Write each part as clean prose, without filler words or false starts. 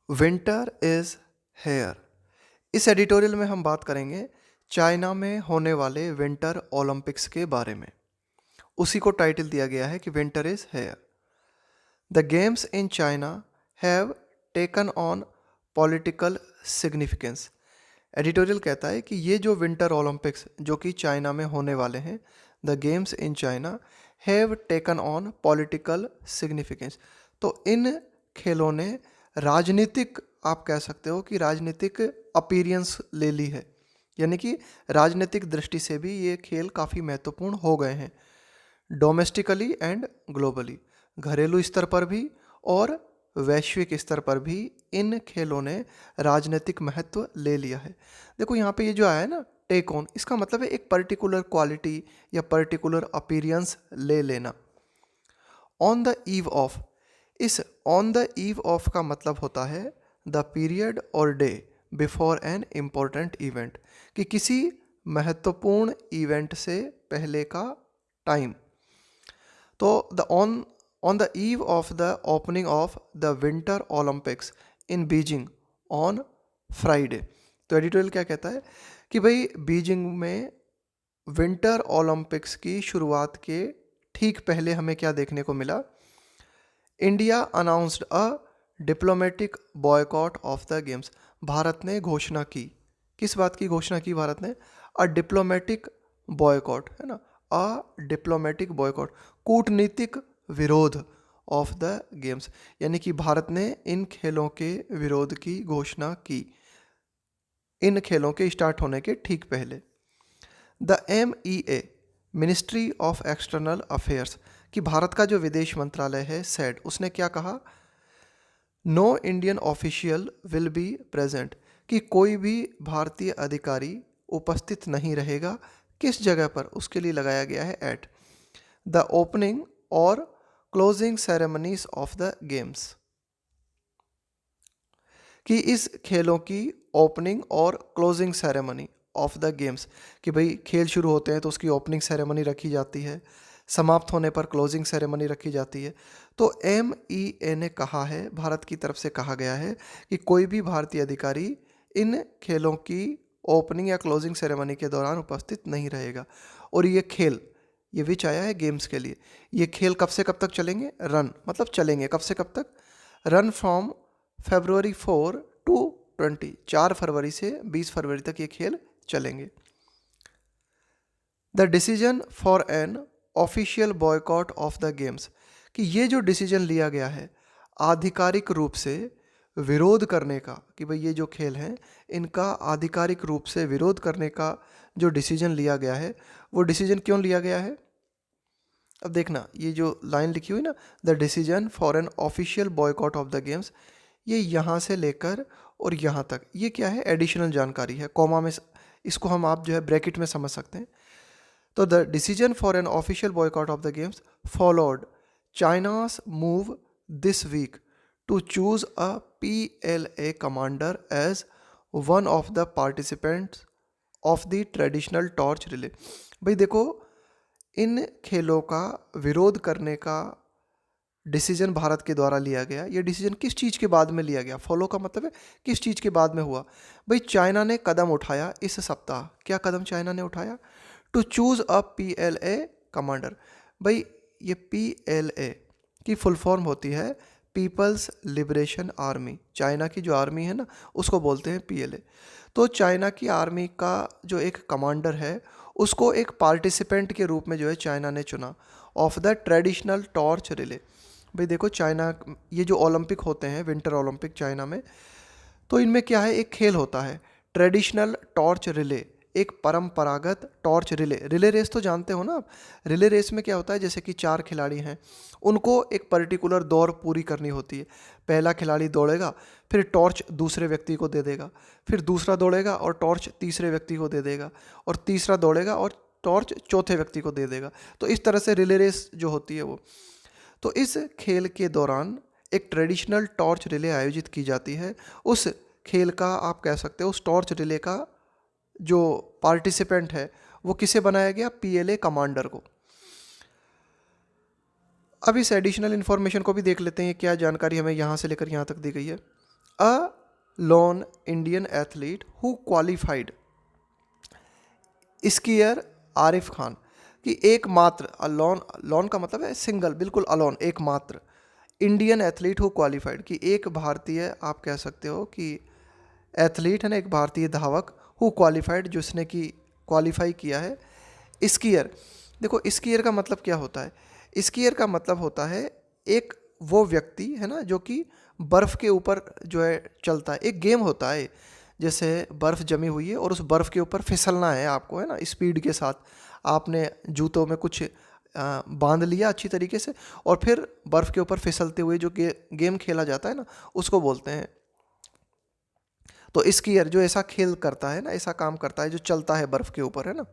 Winter is here. इस editorial में हम बात करेंगे चाइना में होने वाले विंटर ओलंपिक्स के बारे में। उसी को टाइटल दिया गया है कि winter is here. The games in China have taken on political significance. Editorial कहता है कि ये जो विंटर ओलंपिक्स जो कि चाइना में होने वाले हैं, the games in China have taken on political significance. तो इन खेलों ने राजनीतिक, आप कह सकते हो कि राजनीतिक अपीयरेंस ले ली है, यानी कि राजनीतिक दृष्टि से भी ये खेल काफ़ी महत्वपूर्ण हो गए हैं, डोमेस्टिकली एंड ग्लोबली। घरेलू स्तर पर भी और वैश्विक स्तर पर भी इन खेलों ने राजनीतिक महत्व ले लिया है। देखो यहाँ पे ये जो आया है ना, टेक ऑन, इसका मतलब है एक पर्टिकुलर क्वालिटी या पर्टिकुलर अपीयरेंस ले लेना। ऑन द ईव ऑफ, इस ऑन द ईव ऑफ का मतलब होता है द पीरियड और day before an important event, कि किसी महत्वपूर्ण इवेंट से पहले का टाइम। तो the on the eve of the opening of the winter Olympics in Beijing on Friday. तो एडिटोरियल क्या कहता है कि भाई बीजिंग में विंटर ओलंपिक्स की शुरुआत के ठीक पहले हमें क्या देखने को मिला। India announced a diplomatic boycott of the games. Bharat ने घोषणा की, किस बात की घोषणा की भारत ने? अ डिप्लोमेटिक बॉयकॉट, है ना, अ डिप्लोमेटिक बॉयकॉट, कूटनीतिक विरोध ऑफ द गेम्स, यानी कि भारत ने इन खेलों के विरोध की घोषणा की इन खेलों के स्टार्ट होने के ठीक पहले। The MEA, ministry of external affairs, कि भारत का जो विदेश मंत्रालय है, सेड, उसने क्या कहा? No Indian official will be present, कि कोई भी भारतीय अधिकारी उपस्थित नहीं रहेगा। किस जगह पर? उसके लिए लगाया गया है एट द ओपनिंग और closing ceremonies of the games, कि इस खेलों की ओपनिंग और closing ceremony of the games, कि भाई खेल शुरू होते हैं तो उसकी ओपनिंग सेरेमनी रखी जाती है, समाप्त होने पर क्लोजिंग सेरेमनी रखी जाती है। तो MEA ने कहा है, भारत की तरफ से कहा गया है कि कोई भी भारतीय अधिकारी इन खेलों की ओपनिंग या क्लोजिंग सेरेमनी के दौरान उपस्थित नहीं रहेगा। और ये खेल, ये विच आया है गेम्स के लिए, ये खेल कब से कब तक चलेंगे? रन मतलब चलेंगे, कब से कब तक? रन फ्रॉम February 4 to 20, 4 फरवरी से 20 फरवरी तक ये खेल चलेंगे। The decision for an official boycott of the games, कि ये जो डिसीजन लिया गया है आधिकारिक रूप से विरोध करने का, कि भाई ये जो खेल हैं इनका आधिकारिक रूप से विरोध करने का जो डिसीजन लिया गया है, वो डिसीजन क्यों लिया गया है? अब देखना, ये जो लाइन लिखी हुई ना, the decision for an official boycott of the games, ये यहाँ से लेकर और यहाँ तक, ये क्या है? एडिशनल जानकारी है, कॉमा में इसको हम आप जो है ब्रैकेट में समझ सकते हैं। तो the decision for an official boycott of the games followed China's move this week to choose a PLA commander as one of the participants of the traditional torch relay. भाई देखो, इन खेलों का विरोध करने का डिसीजन भारत के द्वारा लिया गया। ये डिसीजन किस चीज़ के बाद में लिया गया? फॉलो का मतलब है किस चीज़ के बाद में हुआ। भाई चाइना ने कदम उठाया इस सप्ताह। क्या कदम चाइना ने उठाया? To choose a PLA commander. भाई ये PLA की फुल फॉर्म होती है पीपल्स लिबरेशन आर्मी। चाइना की जो आर्मी है ना, उसको बोलते हैं PLA। तो चाइना की आर्मी का जो एक कमांडर है, उसको एक पार्टिसिपेंट के रूप में जो है चाइना ने चुना of the traditional torch relay. भाई देखो, चाइना, ये जो ओलंपिक होते हैं विंटर ओलंपिक चाइना में, तो इनमें क्या है? एक खेल होता है ट्रेडिशनल टॉर्च रिले, एक परंपरागत टॉर्च रिले। रिले रेस तो जानते हो ना आप। रिले रेस में क्या होता है, जैसे कि 4 खिलाड़ी हैं, उनको एक पर्टिकुलर दौड़ पूरी करनी होती है। पहला खिलाड़ी दौड़ेगा, फिर टॉर्च दूसरे व्यक्ति को दे देगा, फिर दूसरा दौड़ेगा और टॉर्च तीसरे व्यक्ति को दे देगा, और तीसरा दौड़ेगा और टॉर्च चौथे व्यक्ति को दे देगा। तो इस तरह से रिले रेस जो होती है वो। तो इस खेल के दौरान एक ट्रेडिशनल टॉर्च रिले आयोजित की जाती है। उस खेल का, आप कह सकते हो, उस टॉर्च रिले का जो पार्टिसिपेंट है वो किसे बनाया गया? PLA कमांडर को। अब इस एडिशनल इन्फॉर्मेशन को भी देख लेते हैं, क्या जानकारी हमें यहाँ से लेकर यहाँ तक दी गई है। अ lone Indian athlete who qualified skier Arif Khan, कि एकमात्र, अलोन, लॉन का मतलब है सिंगल, बिल्कुल अलोन, एकमात्र इंडियन एथलीट हु क्वालिफाइड, कि एक भारतीय, आप कह सकते हो कि एथलीट है ना, एक भारतीय धावक, हु क्वालिफाइड, जिसने की क्वालिफाई किया है। स्कीयर, देखो स्कीयर का मतलब क्या होता है? स्कीयर का मतलब होता है एक वो व्यक्ति है ना जो कि बर्फ़ के ऊपर जो है चलता है। एक गेम होता है, जैसे बर्फ़ जमी हुई है और उस बर्फ़ के ऊपर फिसलना है आपको, है ना, स्पीड के साथ। आपने जूतों में कुछ बांध लिया अच्छी तरीके से, और फिर बर्फ़ के ऊपर फिसलते हुए जो गेम खेला जाता है ना, उसको बोलते हैं। तो स्कीयर जो ऐसा खेल करता है ना, ऐसा काम करता है, जो चलता है बर्फ़ के ऊपर, है ना।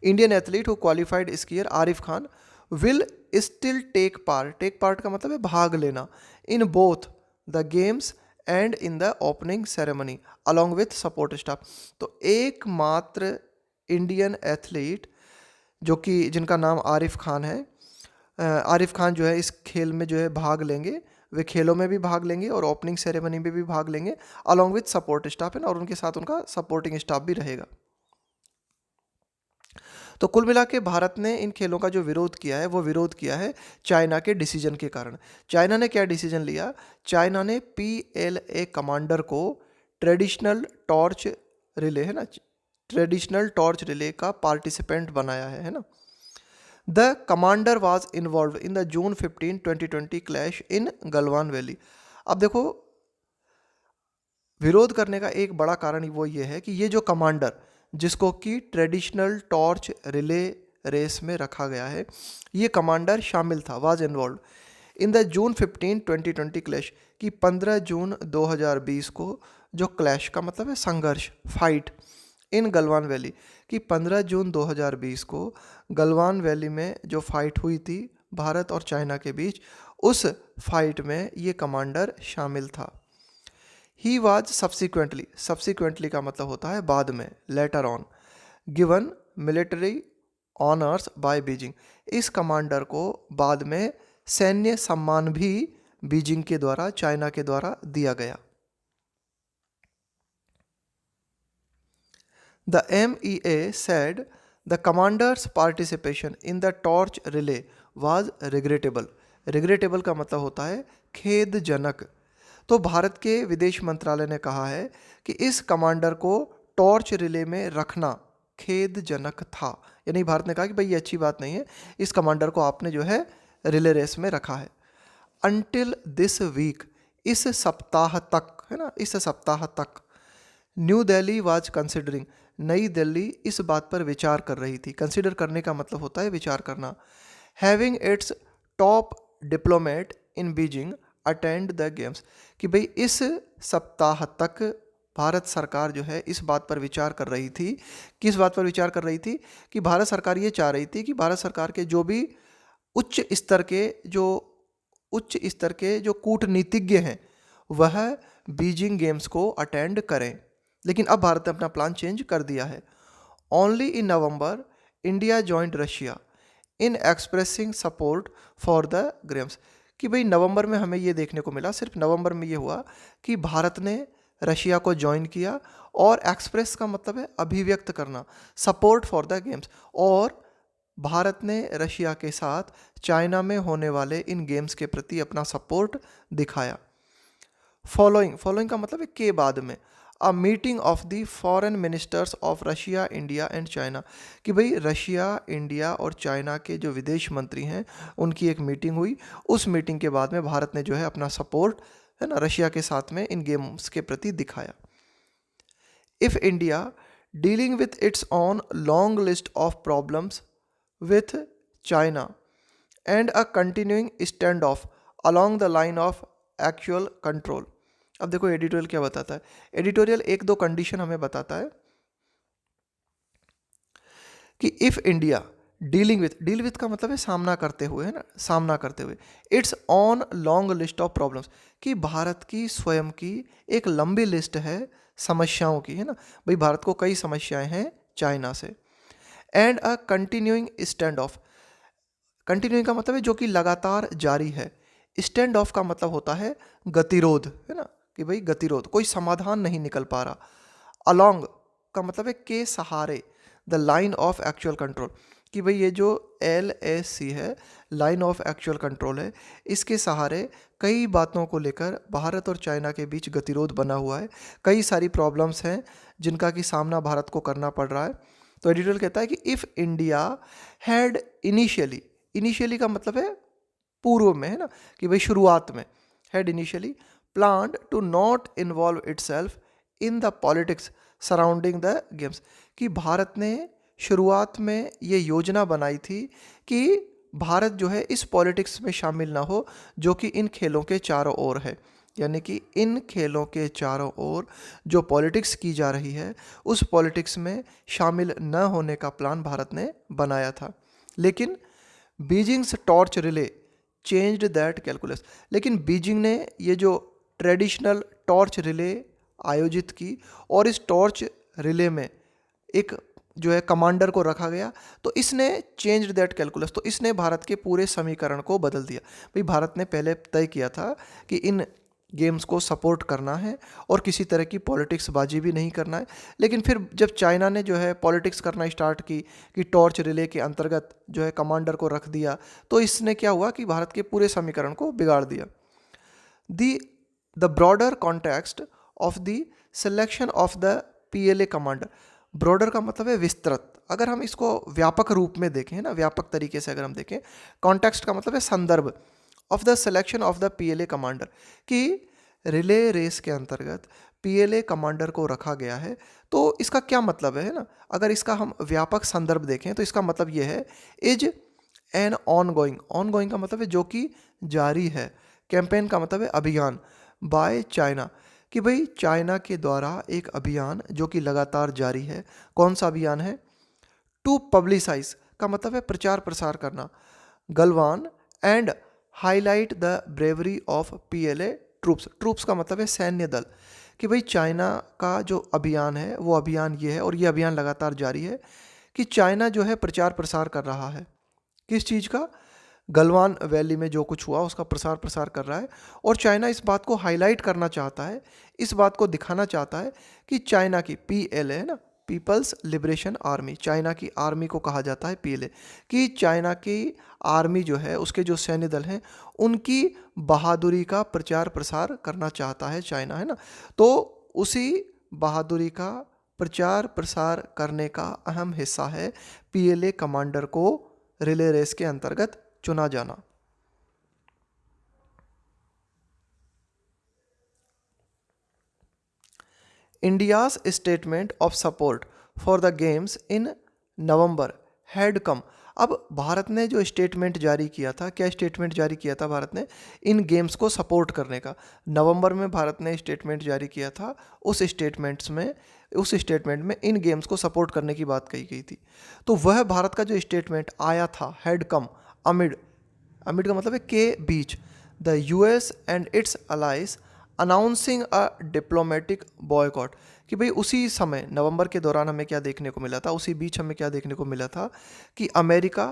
Indian athlete who qualified skier Arif Khan will still take part का मतलब है भाग लेना, in both the games and in the opening ceremony along with support staff. तो एकमात्र इंडियन एथलीट जो कि जिनका नाम आरिफ खान है, आरिफ खान जो है इस खेल में जो है भाग लेंगे, वे खेलों में भी भाग लेंगे और ओपनिंग सेरेमनी में भी भाग लेंगे अलॉन्ग विथ सपोर्ट स्टाफ, है ना, और उनके साथ उनका सपोर्टिंग स्टाफ भी रहेगा। तो कुल मिला के भारत ने इन खेलों का जो विरोध किया है, वो विरोध किया है चाइना के डिसीजन के कारण। चाइना ने क्या डिसीजन लिया? चाइना ने PLA कमांडर को ट्रेडिशनल टॉर्च रिले, है ना, ट्रेडिशनल टॉर्च रिले का पार्टिसिपेंट बनाया है ना। The commander was involve in the June 15, 2020 clash in Galwan valley. अब देखो, विरोध करने का एक बड़ा कारण वो ये है कि ये जो कमांडर, जिसको कि ट्रेडिशनल टॉर्च रिले रेस में रखा गया है, ये कमांडर शामिल था, was involve in the June 15, 2020 clash, कि 15 जून 2020 को जो क्लैश का मतलब है संघर्ष, फाइट इन गलवान वैली, कि 15 जून 2020 को गलवान वैली में जो फाइट हुई थी भारत और चाइना के बीच, उस फाइट में ये कमांडर शामिल था। ही वॉज सब्सिक्वेंटली का मतलब होता है बाद में, later on, given military honours by Beijing. इस कमांडर को बाद में सैन्य सम्मान भी बीजिंग के द्वारा, चाइना के द्वारा दिया गया। The MEA said the commander's participation in the torch relay was regrettable. regrettable का मतलब होता है खेदजनक। तो भारत के विदेश मंत्रालय ने कहा है कि इस कमांडर को टॉर्च रिले में रखना खेदजनक था। यानी भारत ने कहा कि भाई ये अच्छी बात नहीं है, इस कमांडर को आपने जो है रिले रेस में रखा है। अनटिल दिस वीक, इस सप्ताह तक, है ना, इस सप्ताह तक, न्यू दिल्ली वाज कंसिडरिंग, नई दिल्ली इस बात पर विचार कर रही थी। कंसिडर करने का मतलब होता है विचार करना। Having its top diplomat in Beijing attend the games, कि भाई इस सप्ताह तक भारत सरकार जो है इस बात पर विचार कर रही थी। किस बात पर विचार कर रही थी? कि भारत सरकार ये चाह रही थी कि भारत सरकार के जो भी उच्च स्तर के जो कूटनीतिज्ञ हैं, वह बीजिंग गेम्स को अटेंड करें। लेकिन अब भारत ने अपना प्लान चेंज कर दिया है। Only in November India joint Russia in expressing support for the games, कि भाई नवंबर में हमें ये देखने को मिला, सिर्फ नवंबर में ये हुआ कि भारत ने रशिया को ज्वाइन किया, और एक्सप्रेस का मतलब है अभिव्यक्त करना, सपोर्ट फॉर द गेम्स, और भारत ने रशिया के साथ चाइना में होने वाले इन गेम्स के प्रति अपना सपोर्ट दिखाया। फॉलोइंग का मतलब है के बाद में, a meeting of the foreign ministers of Russia, India and China, कि भाई रशिया, इंडिया और चाइना के जो विदेश मंत्री हैं उनकी एक मीटिंग हुई। उस मीटिंग के बाद में भारत ने जो है अपना सपोर्ट, है ना, रशिया के साथ में इन गेम्स के प्रति दिखाया। If India dealing with its on long list of problems with China and a continuing stand of along the line of actual control. अब देखो एडिटोरियल क्या बताता है। एडिटोरियल एक दो कंडीशन हमें बताता है कि इफ इंडिया डील विथ का मतलब है सामना करते हुए, है ना, सामना करते हुए, it's on long list of problems, कि भारत की स्वयं की एक लंबी लिस्ट है समस्याओं की, है ना, भाई भारत को कई समस्याएं हैं चाइना से। And a continuing stand of, continuing का मतलब है जो कि लगातार जारी है, स्टैंड ऑफ का मतलब होता है गतिरोध, है ना, कि भाई गतिरोध, कोई समाधान नहीं निकल पा रहा। अलोंग का मतलब है के सहारे, the line of actual control, कि भाई ये जो LAC है, लाइन ऑफ एक्चुअल कंट्रोल है, इसके सहारे कई बातों को लेकर भारत और चाइना के बीच गतिरोध बना हुआ है। कई सारी प्रॉब्लम्स हैं जिनका कि सामना भारत को करना पड़ रहा है। तो एडिटोरियल कहता है कि if India had initially, initially का मतलब है पूर्व में, है ना, कि भाई शुरुआत में, had initially planned to not involve itself in the politics surrounding the games, कि भारत ने शुरुआत में ये योजना बनाई थी कि भारत जो है इस पॉलिटिक्स में शामिल ना हो जो कि इन खेलों के चारों ओर है, यानी कि इन खेलों के चारों ओर जो पॉलिटिक्स की जा रही है उस पॉलिटिक्स में शामिल न होने का प्लान भारत ने बनाया था। लेकिन Beijing's torch relay changed that calculus, लेकिन बीजिंग ने ये जो ट्रेडिशनल टॉर्च रिले आयोजित की और इस टॉर्च रिले में एक जो है कमांडर को रखा गया, तो इसने चेंज्ड दैट कैलकुलस, तो इसने भारत के पूरे समीकरण को बदल दिया। भाई भारत ने पहले तय किया था कि इन गेम्स को सपोर्ट करना है और किसी तरह की पॉलिटिक्स बाजी भी नहीं करना है, लेकिन फिर जब चाइना ने जो है पॉलिटिक्स करना स्टार्ट की कि टॉर्च रिले के अंतर्गत जो है कमांडर को रख दिया, तो इसने क्या हुआ कि भारत के पूरे समीकरण को बिगाड़ दिया। The broader context of the selection of the PLA commander, broader का मतलब है विस्तृत, अगर हम इसको व्यापक रूप में देखें, है ना, व्यापक तरीके से अगर हम देखें, कॉन्टेक्स्ट का मतलब है संदर्भ, of the selection of the PLA commander, कि रिले रेस के अंतर्गत PLA कमांडर को रखा गया है। तो इसका क्या मतलब है ना, अगर इसका हम व्यापक संदर्भ देखें तो इसका मतलब ये है, इज एन ऑनगोइंग, ऑनगोइंग का मतलब है जो कि जारी है, कैंपेन का मतलब है अभियान, बाय चाइना, कि भाई चाइना के द्वारा एक अभियान जो कि लगातार जारी है। कौन सा अभियान है? टू पब्लिसाइज का मतलब है प्रचार प्रसार करना, Galwan and highlight the bravery of PLA troops, troops का मतलब है सैन्य दल, कि भाई चाइना का जो अभियान है वो अभियान ये है और ये अभियान लगातार जारी है कि चाइना जो है प्रचार प्रसार कर रहा है, किस चीज़ का? गलवान वैली में जो कुछ हुआ उसका प्रसार प्रसार कर रहा है, और चाइना इस बात को हाईलाइट करना चाहता है, इस बात को दिखाना चाहता है कि चाइना की PLA है ना, पीपल्स लिबरेशन आर्मी, चाइना की आर्मी को कहा जाता है PLA, कि चाइना की आर्मी जो है उसके जो सैन्य दल हैं उनकी बहादुरी का प्रचार प्रसार करना चाहता है चाइना, है ना। तो उसी बहादुरी का प्रचार प्रसार करने का अहम हिस्सा है PLA कमांडर को रिले रेस के अंतर्गत चुना जाना। India's statement of support for the games in November had come, अब भारत ने जो स्टेटमेंट जारी किया था, क्या स्टेटमेंट जारी किया था भारत ने इन गेम्स को सपोर्ट करने का? नवंबर में भारत ने स्टेटमेंट जारी किया था, उस स्टेटमेंट में इन गेम्स को सपोर्ट करने की बात कही गई थी। तो वह भारत का जो स्टेटमेंट आया था हैड कम अमिड, अमिड का मतलब है के बीच, the US and its allies announcing a diplomatic boycott, कि भाई उसी समय नवंबर के दौरान हमें क्या देखने को मिला था, उसी बीच हमें क्या देखने को मिला था कि अमेरिका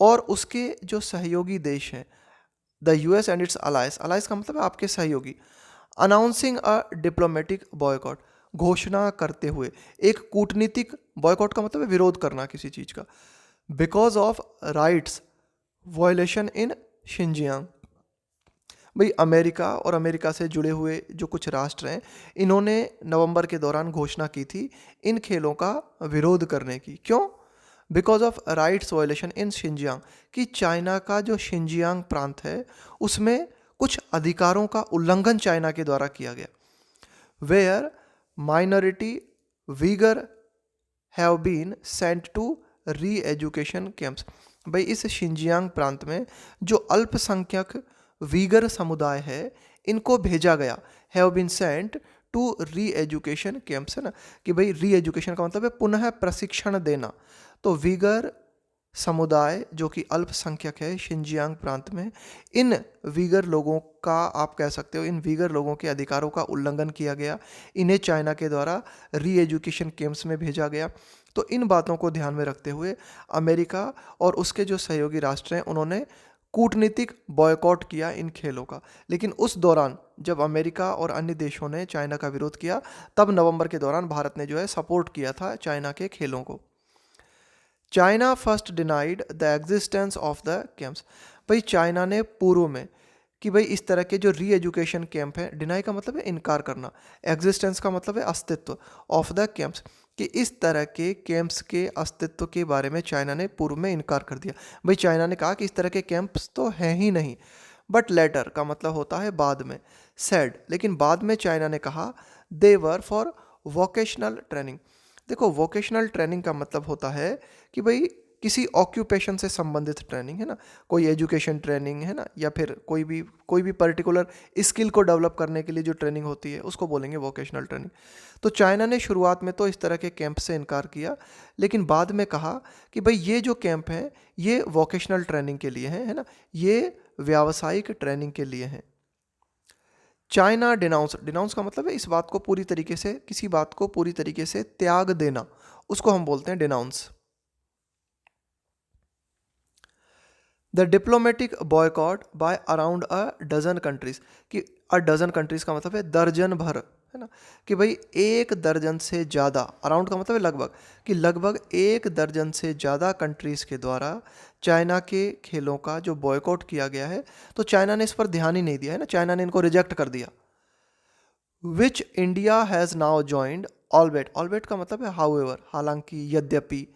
और उसके जो सहयोगी देश हैं, the US and its allies, allies का मतलब है आपके सहयोगी, अनाउंसिंग अ डिप्लोमेटिक बॉयकॉट, घोषणा करते हुए एक कूटनीतिक, बॉयकॉट का मतलब है विरोध करना किसी चीज़ का, because of rights violation in Xinjiang, भाई अमेरिका और अमेरिका से जुड़े हुए जो कुछ राष्ट्र हैं इन्होंने नवंबर के दौरान घोषणा की थी इन खेलों का विरोध करने की। क्यों? Because of rights violation in Xinjiang, कि चाइना का जो शिनजियांग प्रांत है उसमें कुछ अधिकारों का उल्लंघन चाइना के द्वारा किया गया। Where minority Uighur have been sent to re education camps, भाई इस शिनजियांग प्रांत में जो अल्पसंख्यक वीगर समुदाय है इनको भेजा गया, have been sent to re education camps, है ना, कि भाई री एजुकेशन का मतलब है पुनः प्रशिक्षण देना। तो वीगर समुदाय जो कि अल्पसंख्यक है शिनजियांग प्रांत में, इन वीगर लोगों का, आप कह सकते हो इन वीगर लोगों के अधिकारों का उल्लंघन किया गया, इन्हें चाइना के द्वारा री एजुकेशन कैंप्स में भेजा गया। तो इन बातों को ध्यान में रखते हुए अमेरिका और उसके जो सहयोगी राष्ट्र हैं उन्होंने कूटनीतिक बॉयकॉट किया इन खेलों का। लेकिन उस दौरान जब अमेरिका और अन्य देशों ने चाइना का विरोध किया, तब नवंबर के दौरान भारत ने जो है सपोर्ट किया था चाइना के खेलों को। China first denied the existence of the camps. भाई चाइना ने पूर्व में कि भाई इस तरह के जो री एजुकेशन कैंप है, डिनाई का मतलब है इनकार करना, एग्जिस्टेंस का मतलब है अस्तित्व, ऑफ द कैंप्स कि इस तरह के कैंप्स के अस्तित्व के बारे में चाइना ने पूर्व में इनकार कर दिया। भाई चाइना ने कहा कि इस तरह के कैंप्स तो हैं ही नहीं। बट लेटर का मतलब होता है बाद में, सैड, लेकिन बाद में चाइना ने कहा दे वर फॉर वोकेशनल ट्रेनिंग। देखो वोकेशनल ट्रेनिंग का मतलब होता है कि भाई किसी ऑक्यूपेशन से संबंधित ट्रेनिंग है ना, कोई एजुकेशन ट्रेनिंग है ना, या फिर कोई भी पर्टिकुलर स्किल को डेवलप करने के लिए जो ट्रेनिंग होती है उसको बोलेंगे वोकेशनल ट्रेनिंग। तो चाइना ने शुरुआत में तो इस तरह के कैंप से इनकार किया, लेकिन बाद में कहा कि भाई ये जो कैंप हैं ये वोकेशनल ट्रेनिंग के लिए हैं, है ना, ये व्यावसायिक ट्रेनिंग के लिए हैं। चाइना डिनाउंस, डिनाउंस का मतलब है इस बात को पूरी तरीके से, किसी बात को पूरी तरीके से त्याग देना, उसको हम बोलते हैं denounce. The diplomatic boycott by around a dozen countries, कि अ डजन कंट्रीज का मतलब है दर्जन भर, है ना, कि भाई एक दर्जन से ज़्यादा, अराउंड का मतलब है लगभग, कि लगभग एक दर्जन से ज़्यादा कंट्रीज़ के द्वारा चाइना के खेलों का जो बॉयकॉट किया गया है, तो चाइना ने इस पर ध्यान ही नहीं दिया है ना, चाइना ने इनको रिजेक्ट कर दिया। Which India has now joined ऑलबेट, ऑलबेट का मतलब है हाउएवर, हालांकि, यद्यपि,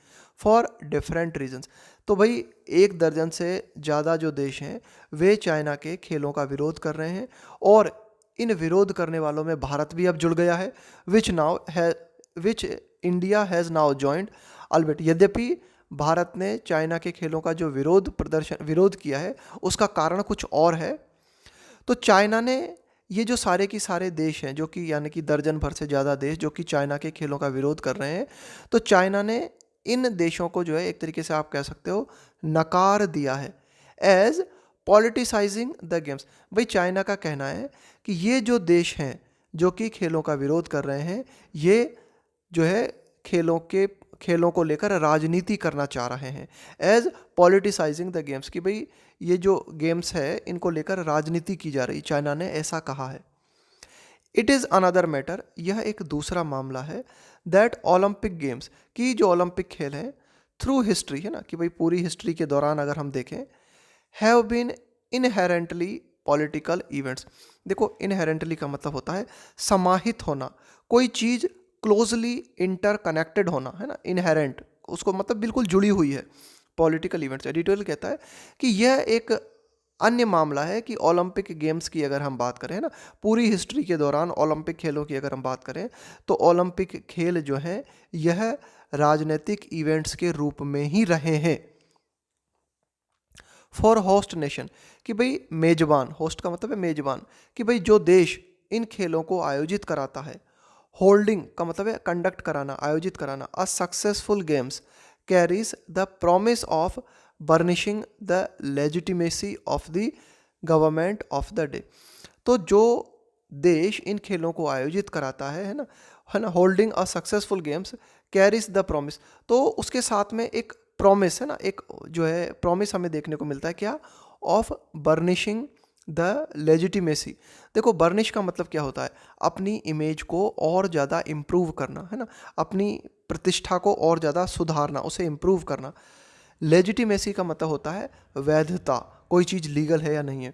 फॉर डिफरेंट रीजंस। तो भाई एक दर्जन से ज़्यादा जो देश हैं वे चाइना के खेलों का विरोध कर रहे हैं, और इन विरोध करने वालों में भारत भी अब जुड़ गया है। Which India has now joined ऑलबेट, यद्यपि भारत ने चाइना के खेलों का जो विरोध किया है उसका कारण कुछ और है। तो चाइना ने, ये जो सारे की सारे देश हैं जो कि यानी कि दर्जन भर से ज़्यादा देश जो कि चाइना के खेलों का विरोध कर रहे हैं, तो चाइना ने इन देशों को जो है एक तरीके से आप कह सकते हो नकार दिया है एज पॉलिटिसाइजिंग द गेम्स। भाई चाइना का कहना है कि ये जो देश हैं जो कि खेलों का विरोध कर रहे हैं, ये जो है खेलों को लेकर राजनीति करना चाह रहे हैं, एज पॉलिटिसाइजिंग द गेम्स, कि भाई ये जो गेम्स है इनको लेकर राजनीति की जा रही, चाइना ने ऐसा कहा है। इट इज़ अनदर मैटर, यह एक दूसरा मामला है, दैट ओलंपिक गेम्स, की जो ओलंपिक खेल हैं थ्रू हिस्ट्री, है ना, कि भाई पूरी हिस्ट्री के दौरान अगर हम देखें, have been inherently political events. देखो इनहेरेंटली का मतलब होता है समाहित होना, कोई चीज़ क्लोजली इंटरकनेक्टेड होना, है ना, इनहेरेंट उसको मतलब बिल्कुल जुड़ी हुई है। पॉलिटिकल इवेंट्स, एडिटोरियल कहता है कि यह एक अन्य मामला है कि ओलंपिक गेम्स की अगर हम बात करें ना, पूरी हिस्ट्री के दौरान ओलंपिक खेलों की अगर हम बात करें, तो ओलंपिक खेल जो हैं यह राजनीतिक इवेंट्स के रूप में ही रहे हैं। फॉर होस्ट नेशन, कि भाई मेजबान, होस्ट का मतलब है मेजबान, कि भाई जो देश इन खेलों को आयोजित कराता है, होल्डिंग का मतलब है कंडक्ट कराना, आयोजित कराना, a successful games carries the promise of burnishing the legitimacy of the government of the day. तो जो देश इन खेलों को आयोजित कराता है ना, holding a successful games carries the promise, तो उसके साथ में एक प्रॉमिस है ना, एक जो है प्रॉमिस हमें देखने को मिलता है क्या, ऑफ बर्निशिंग द लेजिटिमेसी। देखो बर्निश का मतलब क्या होता है, अपनी इमेज को और ज़्यादा इम्प्रूव करना, है ना, अपनी प्रतिष्ठा को और ज़्यादा सुधारना, उसे इम्प्रूव करना। लेजिटिमेसी का मतलब होता है वैधता, कोई चीज़ लीगल है या नहीं है,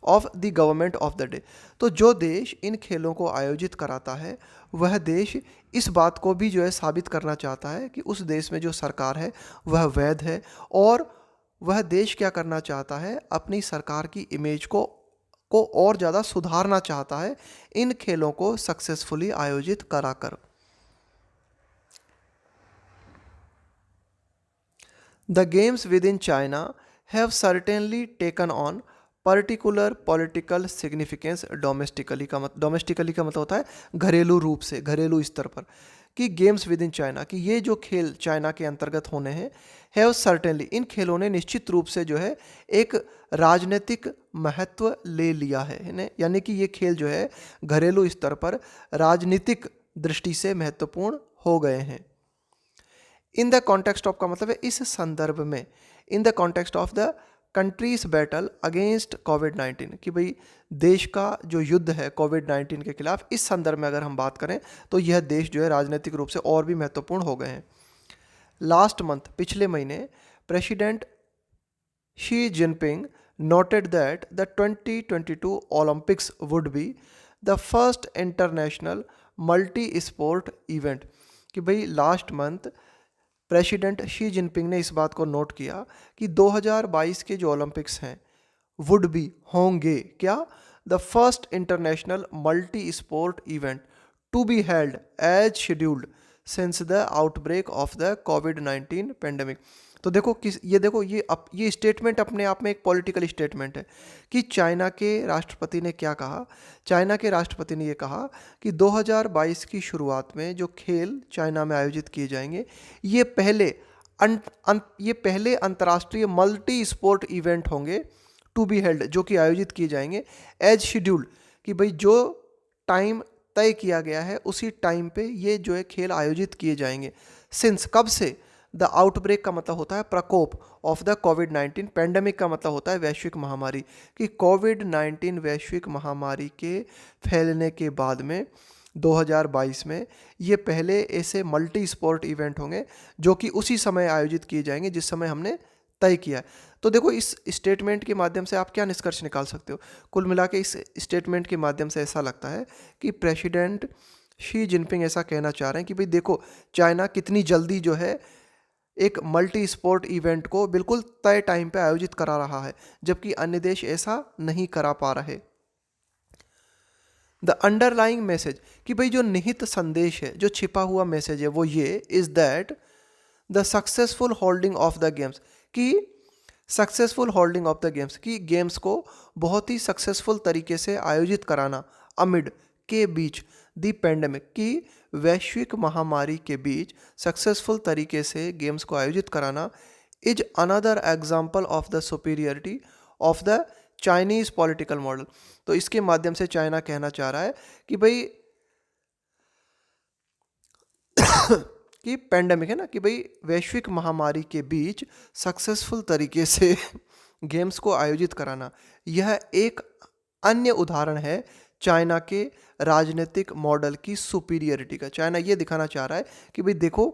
of the government of the day. तो जो देश इन खेलों को आयोजित कराता है वह देश इस बात को भी जो है साबित करना चाहता है कि उस देश में जो सरकार है वह वैध है, और वह देश क्या करना चाहता है, अपनी सरकार की इमेज को और ज़्यादा सुधारना चाहता है इन खेलों को सक्सेसफुली आयोजित कराकर। The games within China have certainly taken on particular political significance domestically का मतलब होता है घरेलू रूप से, घरेलू स्तर पर, कि गेम्स विद इन चाइना, कि ये जो खेल चाइना के अंतर्गत होने हैं, हैव सर्टेनली, इन खेलों ने निश्चित रूप से जो है एक राजनीतिक महत्व ले लिया है, यानी कि ये खेल जो है घरेलू स्तर पर राजनीतिक दृष्टि से महत्वपूर्ण हो गए हैं। इन द कॉन्टेक्स्ट ऑफ का मतलब है इस संदर्भ में, in the context of the countries battle against कोविड-19, कि भाई देश का जो युद्ध है कोविड-19 के खिलाफ, इस संदर्भ में अगर हम बात करें तो यह देश जो है राजनीतिक रूप से और भी महत्वपूर्ण हो गए हैं। लास्ट मंथ, पिछले महीने, president Xi Jinping noted that the 2022 Olympics would be the first international multi-sport event, कि भाई last month president Xi Jinping ने इस बात को नोट किया कि 2022 के जो ओलंपिक्स हैं वुड बी, होंगे क्या, the first international multi sport event to be held as scheduled since the outbreak of the कोविड-19 पेंडेमिक। तो देखो ये स्टेटमेंट अपने आप में एक पॉलिटिकल स्टेटमेंट है कि चाइना के राष्ट्रपति ने क्या कहा। चाइना के राष्ट्रपति ने ये कहा कि 2022 की शुरुआत में जो खेल चाइना में आयोजित किए जाएंगे ये पहले अंतर्राष्ट्रीय मल्टी स्पोर्ट इवेंट होंगे टू बी हेल्ड, जो कि आयोजित किए जाएंगे एज शेड्यूल्ड, कि भाई जो टाइम तय किया गया है उसी टाइम पे ये जो है खेल आयोजित किए जाएंगे। सिंस, कब से, द आउटब्रेक का मतलब होता है प्रकोप, ऑफ द कोविड-19, पेंडेमिक का मतलब होता है वैश्विक महामारी, कि कोविड-19 वैश्विक महामारी के फैलने के बाद में 2022 में ये पहले ऐसे मल्टी स्पोर्ट इवेंट होंगे जो कि उसी समय आयोजित किए जाएंगे जिस समय हमने तय किया है। तो देखो इस स्टेटमेंट के माध्यम से आप क्या निष्कर्ष निकाल सकते हो। कुल मिला के इस स्टेटमेंट के माध्यम से ऐसा लगता है कि प्रेसिडेंट शी जिनपिंग ऐसा कहना चाह रहे हैं कि भाई देखो चाइना कितनी जल्दी जो है एक मल्टी स्पोर्ट इवेंट को बिल्कुल तय टाइम पे आयोजित करा रहा है, जबकि अन्य देश ऐसा नहीं करा पा रहे। द अंडरलाइंग मैसेज, कि भाई जो निहित संदेश है, जो छिपा हुआ मैसेज है वो ये is that the successful holding of the games, कि successful holding of the games, कि गेम्स को बहुत ही सक्सेसफुल तरीके से आयोजित कराना, अमिड, के बीच, दी पेंडेमिक, की वैश्विक महामारी के बीच सक्सेसफुल तरीके से गेम्स को आयोजित कराना, is another example of the superiority of the Chinese political model. तो इसके माध्यम से चाइना कहना चाह रहा है कि भाई कि पेंडेमिक है ना, कि भाई वैश्विक महामारी के बीच सक्सेसफुल तरीके से गेम्स को आयोजित कराना, यह एक अन्य उदाहरण है चाइना के राजनीतिक मॉडल की सुपीरियरिटी का। चाइना ये दिखाना चाह रहा है कि भाई देखो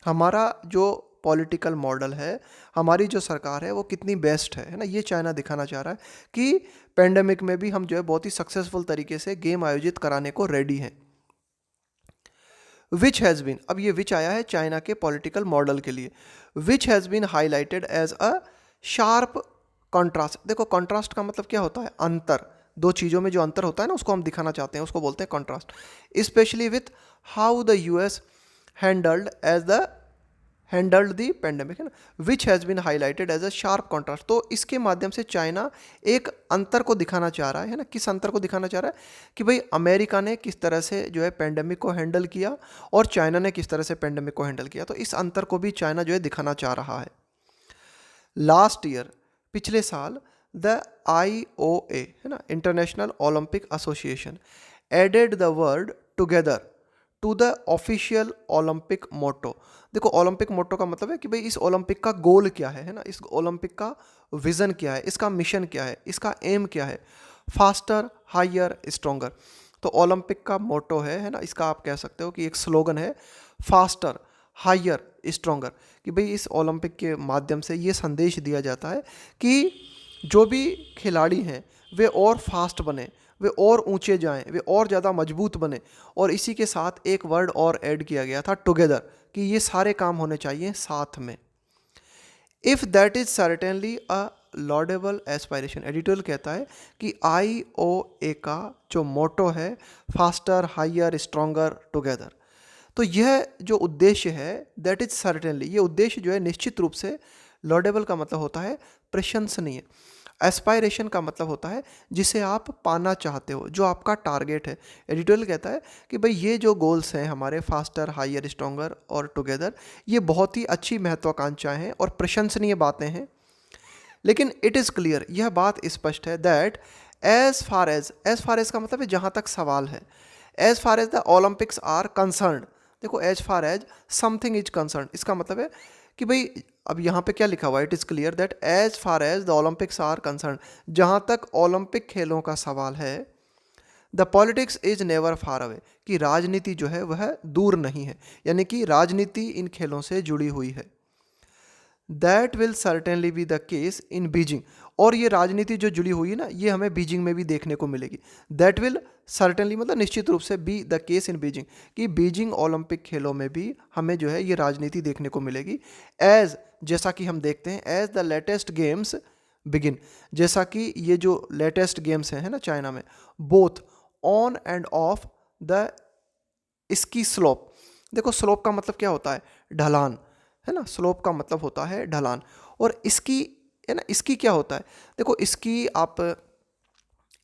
हमारा जो पॉलिटिकल मॉडल है, हमारी जो सरकार है वो कितनी बेस्ट है ना, ये चाइना दिखाना चाह रहा है कि पेंडेमिक में भी हम जो है बहुत ही सक्सेसफुल तरीके से गेम आयोजित कराने को रेडी हैं। विच हैज़ बीन, अब ये विच आया है चाइना के पॉलिटिकल मॉडल के लिए, which has been highlighted as a sharp contrast. देखो कॉन्ट्रास्ट का मतलब क्या होता है, अंतर, दो चीज़ों में जो अंतर होता है ना उसको हम दिखाना चाहते हैं, उसको बोलते हैं contrast. Specially with how the US handled the pandemic, है ना, which has been highlighted as a sharp contrast. तो इसके माध्यम से चाइना एक अंतर को दिखाना चाह रहा है ना, किस अंतर को दिखाना चाह रहा है कि भाई अमेरिका ने किस तरह से जो है पेंडेमिक को हैंडल किया और चाइना ने किस तरह से पेंडेमिक को हैंडल किया। तो इस अंतर को भी चाइना जो है दिखाना चाह रहा है। लास्ट ईयर, पिछले साल, द IOA, है ना, international Olympic association, added the word together to the official Olympic motto. देखो ओलंपिक मोटो का मतलब है कि भाई इस ओलंपिक का गोल क्या है ना, इस ओलंपिक का विजन क्या है, इसका मिशन क्या है, इसका एम क्या है, फास्टर, हायर, स्ट्रोंगर। तो ओलंपिक का मोटो है ना, इसका आप कह सकते हो कि एक स्लोगन है, फास्टर, हायर, स्ट्रोंगर, कि भाई इस ओलंपिक के माध्यम से ये संदेश दिया जाता है कि जो भी खिलाड़ी हैं वे और फास्ट बने, वे और ऊंचे जाएं, वे और ज़्यादा मजबूत बने। और इसी के साथ एक वर्ड और ऐड किया गया था, टुगेदर, कि ये सारे काम होने चाहिए साथ में। If that is certainly a laudable aspiration, editorial कहता है कि IOA का जो मोटो है, फास्टर, हायर, स्ट्रोंगर, टुगेदर, तो यह जो उद्देश्य है, दैट इज़ सर्टेनली, ये उद्देश्य जो है निश्चित रूप से, लॉडेबल का मतलब होता है प्रशंसनीय, एस्पायरेशन का मतलब होता है जिसे आप पाना चाहते हो, जो आपका टारगेट है। एडिटोरियल कहता है कि भाई ये जो गोल्स हैं हमारे, फास्टर, हायर, स्ट्रोंगर और टुगेदर, ये बहुत ही अच्छी महत्वाकांक्षाएं हैं और प्रशंसनीय बातें हैं। लेकिन इट इज़ क्लियर, यह बात स्पष्ट है, दैट एज फार एज का मतलब है जहाँ तक सवाल है, as far as the Olympics are concerned. देखो as far as something is concern, इसका मतलब है कि भाई अब यहाँ पे क्या लिखा हुआ है, it is clear that as far as the Olympics are concerned, जहाँ तक ओलंपिक खेलों का सवाल है, the politics is never far away, कि राजनीति जो है वह दूर नहीं है, यानी कि राजनीति इन खेलों से जुड़ी हुई है। That will certainly be the case in Beijing, और ये राजनीति जो जुड़ी हुई है ना, ये हमें बीजिंग में भी देखने को मिलेगी। दैट विल सर्टेनली मतलब निश्चित रूप से be the case in Beijing, कि बीजिंग ओलंपिक खेलों में भी हमें जो है ये राजनीति देखने को मिलेगी। एज जैसा कि हम देखते हैं, as the latest games begin, जैसा कि ये जो लेटेस्ट गेम्स हैं है ना चाइना में, both on end of the ski slope. देखो स्लोप का मतलब क्या होता है, ढलान, है ना, स्लोप का मतलब होता है ढलान। और इसकी है ना, इसकी क्या होता है, देखो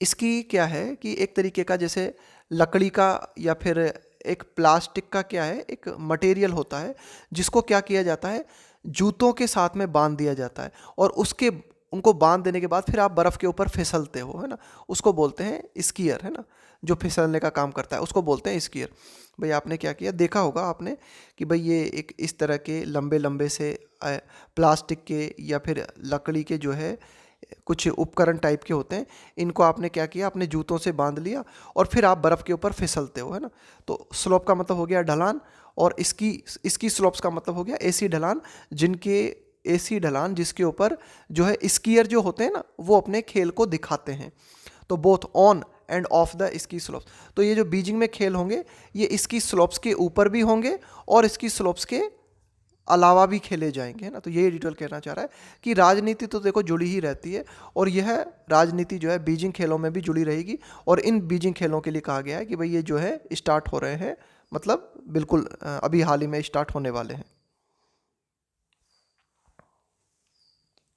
इसकी क्या है कि एक तरीके का जैसे लकड़ी का या फिर एक प्लास्टिक का क्या है, एक मटेरियल होता है जिसको क्या किया जाता है, जूतों के साथ में बांध दिया जाता है, और उसके उनको बांध देने के बाद फिर आप बर्फ़ के ऊपर फिसलते हो, है ना, उसको बोलते हैं स्कीयर, है ना, जो फिसलने का काम करता है उसको बोलते हैं स्कीयर। भाई आपने क्या किया, देखा होगा आपने कि भाई ये एक इस तरह के लंबे लंबे से प्लास्टिक के या फिर लकड़ी के जो है कुछ उपकरण टाइप के होते हैं, इनको आपने क्या किया, अपने जूतों से बांध लिया और फिर आप बर्फ़ के ऊपर फिसलते हो, है ना। तो स्लोप का मतलब हो गया ढलान, और इसकी स्लोप्स का मतलब हो गया ऐसी ढलान जिसके ऊपर जो है स्कीयर जो होते हैं ना, वो अपने खेल को दिखाते हैं। तो both on end of the ski slopes, तो ये जो बीजिंग में खेल होंगे ये स्की स्लोप्स के ऊपर भी होंगे और स्की स्लोप्स के अलावा भी खेले जाएंगे, है ना। तो ये एडिटोरियल कहना चाह रहा है कि राजनीति तो देखो जुड़ी ही रहती है, और यह राजनीति जो है बीजिंग खेलों में भी जुड़ी रहेगी। और इन बीजिंग खेलों के लिए कहा गया है कि भाई ये जो है स्टार्ट हो रहे हैं, मतलब बिल्कुल अभी हाल ही में स्टार्ट होने वाले हैं।